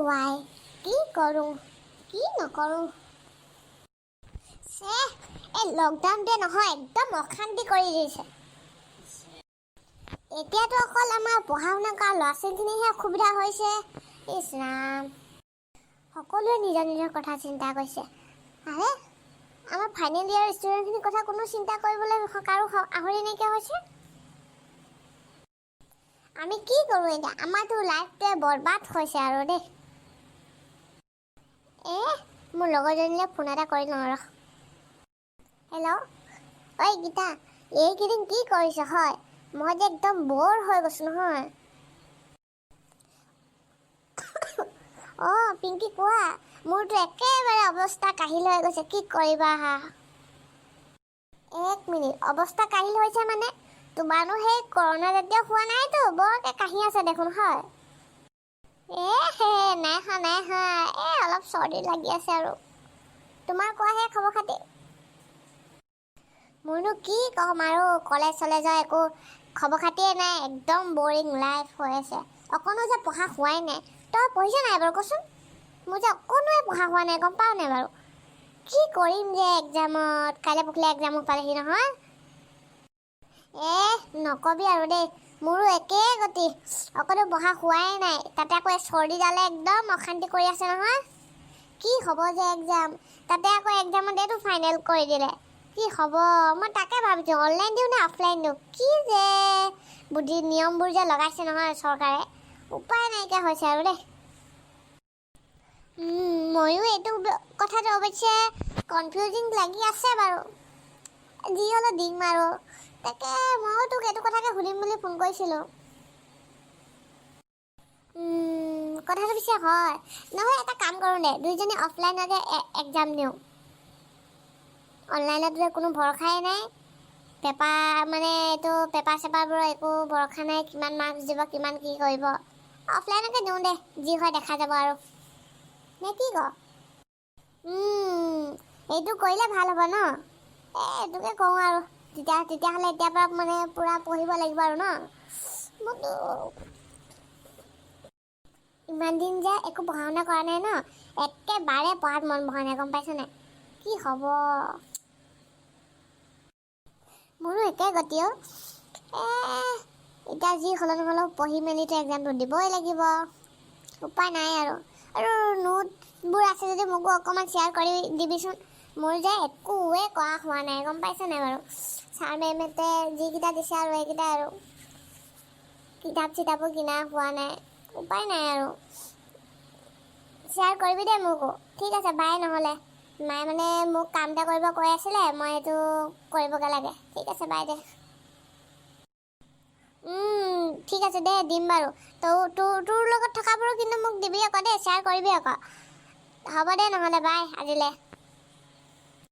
Y কি কৰোঁ কি নকৰোঁ এই লকডাউনতে নহয় একদম অশান্তি কৰি দিছে। এতিয়াতো অকল আমাৰ পঢ়া শুনা কৰা ল'ৰা ছোৱালীখিনিহে অসুবিধা হৈছে। ইছ ৰাম, সকলোৱে নিজৰ নিজৰ কথা চিন্তা কৰিছে। আৰে আমাৰ ফাইনেল ইয়াৰ ষ্টুডেণ্টখিনিৰ কথা কোনো চিন্তা কৰিবলৈ কাৰো আহৰি নাইকিয়া হৈছে। আমি কি কৰোঁ এতিয়া? আমাৰতো লাইফটোৱে বৰবাদ হৈছে আৰু দেই। মোৰ লগৰজনীলৈ ফোন এটা কৰি লওঁ ৰহ। হেল্ল', ঐ গীতা, এইকেইদিন কি কৰিছ হয়? মই যে একদম বৰ হৈ গৈছোঁ নহয়। পিংকি কোৱা, মোৰতো একেবাৰে অৱস্থা কাহিল হৈ গৈছে। কি কৰিবা? এক মিনিট, অৱস্থা কাহিল হৈছে মানে তোমাৰনো সেই কৰোণা জাতীয় হোৱা নাইতো? বৰকে কাহি আছে দেখোন হয়? নাই হোৱা, অলপ চৰ্দি লাগি আছে আৰু। তোমাৰ কোৱাহে খবৰ খাতি? মোৰনো কি ক'ম আৰু, কলেজ চলেজৰ একো খবৰ খাতিয়ে নাই, একদম বৰিং লাইফ হৈ আছে। অকণো যে পঢ়া হোৱাই নাই। তই পঢ়িছ নাই বাৰু কচোন? মোৰ যে অকণোৱে পঢ়া হোৱা নাই, গম পাৱ নাই বাৰু? কি কৰিম যে এক্সামত, কাইলৈ পৰহিলৈ এক্সামো পালেহি নহয়। নকবি আৰু দেই, মোৰো একেই গতি, অকণো পঢ়া হোৱাই নাই। তাতে আকৌ চৰ্দিডালে একদম অশান্তি কৰি আছে নহয়। কি হ'ব যে এক্সাম, তাতে আকৌ এক্সামতেতো ফাইনেল কৰি দিলে। কি হ'ব? মই তাকে ভাবিছোঁ অনলাইন দিওঁ নে অফলাইন দিওঁ। কি যে বুদ্ধি নিয়মবোৰ যে লগাইছে নহয় চৰকাৰে, উপায় নাইকিয়া হৈছে আৰু দেই। ময়ো এইটো কথাটো অৱশ্যে কনফিউজিং লাগি আছে বাৰু। যি হ'লেও দিম আৰু। তাকে ময়ো তোক এইটো কথাকে সুধিম বুলি ফোন কৰিছিলোঁ। কথাটো পিছে হয়। নহয় এটা কাম কৰোঁ দে, দুইজনী অফলাইনতে এক্সাম দিওঁ। অনলাইনত কোনো ভৰসাই নাই। পেপাৰ চেপাৰবোৰৰ একো ভৰসা নাই, কিমান মাৰ্কছ দিব, কিমান কি কৰিব। অফলাইনকে দিওঁ দে, যি হয় দেখা যাব আৰু। নে কি ক? এইটো কৰিলে ভাল হ'ব ন? এইটোকে কৰোঁ আৰু। তেতিয়াহ'লে এতিয়াৰ পৰা মানে পূৰা পঢ়িব লাগিব আৰু ন? মোৰতো ইমান দিন যে একো পঢ়া শুনা কৰা নাই ন, একেবাৰে পঢ়াত মন বহা নাই, গম পাইছ নাই? কি হ'ব? মোৰো একে গতি অ'। এতিয়া যি হ'লেও নহ'লেও পঢ়ি মেলিতো এক্সামটো দিবই লাগিব। উপায় নাই আৰু নোটবোৰ আছে যদি মোকো অকণমান শ্বেয়াৰ কৰি দিবিচোন। মোৰ যে একোৱে কৰা হোৱা নাই, গম পাইছে নাই বাৰু? ছাৰ মেমহঁতে যিকেইটা দিছে আৰু সেইকেইটা আৰু। কিতাপ চিতাপো কিনা হোৱা নাই, উপায় নাই আৰু। শ্বেয়াৰ কৰিবি দেই মোকো। ঠিক আছে, বাই নহ'লে। মায়ে মানে মোক কাম এটা কৰিব কৈ আছিলে, মই এইটো কৰিবগৈ লাগে। ঠিক আছে, বাই দে। ঠিক আছে দে, দিম বাৰু। তোৰ লগত থকাবোৰো কিন্তু মোক দিবি আকৌ দেই, শ্বেয়াৰ কৰিবি আকৌ। হ'ব দে নহ'লে, বাই আজিলৈ।